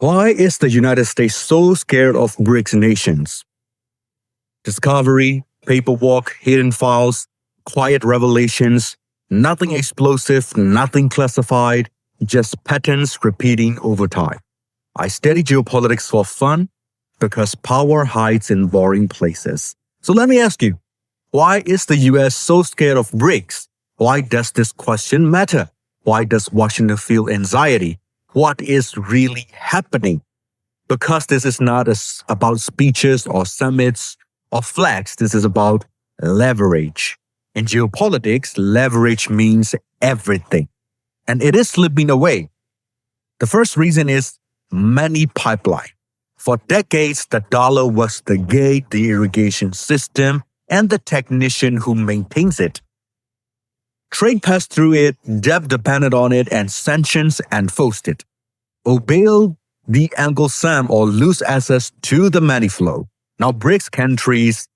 Why is the United States so scared of BRICS nations? Discovery, paperwork, hidden files, quiet revelations, nothing explosive, nothing classified, just patterns repeating over time. I study geopolitics for fun because power hides in boring places. So let me ask you, why is the US so scared of BRICS? Why does this question matter? Why does Washington feel anxiety? What is really happening? Because this is not about speeches or summits or flags. This is about leverage. In geopolitics, leverage means everything. And it is slipping away. The first reason is money pipeline. For decades, the dollar was the gate, the irrigation system, and the technician who maintains it. Trade passed through it, debt depended on it, and sanctions enforced it. Obey the angle sum or lose access to the money flow. Now BRICS countries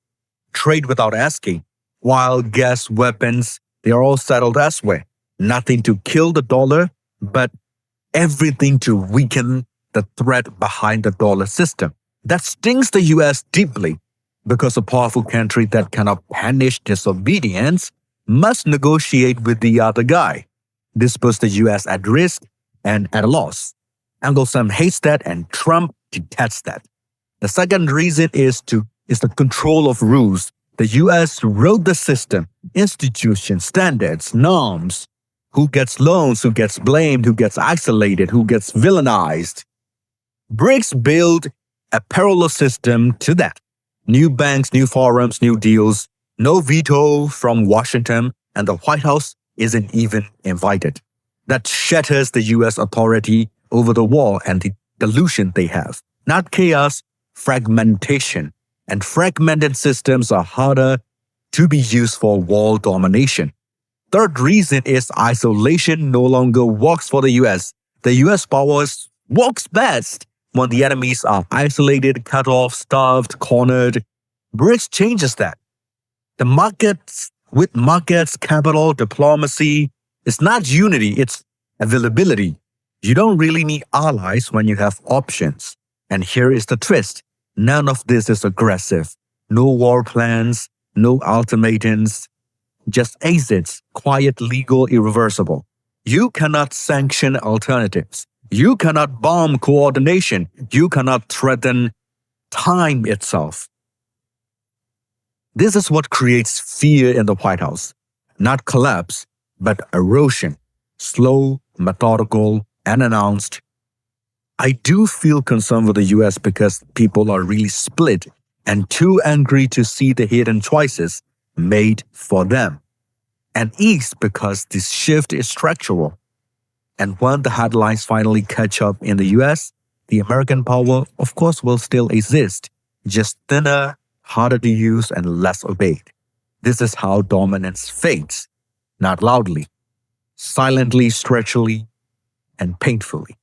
trade without asking, while gas, weapons, they are all settled elsewhere. Nothing to kill the dollar, but everything to weaken the threat behind the dollar system. That stings the US deeply because a powerful country that cannot punish disobedience must negotiate with the other guy. This puts the US at risk and at a loss. Anglesam hates that and Trump detests that. The second reason is the control of rules. The US wrote the system, institutions, standards, norms. Who gets loans, who gets blamed, who gets isolated, who gets villainized. BRICS build a parallel system to that. New banks, new forums, new deals, no veto from Washington, and the White House isn't even invited. That shatters the US authority over the war and the delusion they have. Not chaos, fragmentation. And fragmented systems are harder to be used for world domination. Third reason is isolation no longer works for the US. The US powers works best when the enemies are isolated, cut off, starved, cornered. BRICS changes that. With markets, capital, diplomacy, it's not unity, it's availability. You don't really need allies when you have options. And here is the twist. None of this is aggressive. No war plans, no ultimatums, just exits, quiet, legal, irreversible. You cannot sanction alternatives. You cannot bomb coordination. You cannot threaten time itself. This is what creates fear in the White House. Not collapse, but erosion. Slow, methodical, unannounced. I do feel concerned for the US because people are really split and too angry to see the hidden choices made for them. And east because this shift is structural. And when the headlines finally catch up in the US, the American power, of course, will still exist, just thinner, harder to use, and less obeyed. This is how dominance fades, not loudly, silently, stretchily, and painfully.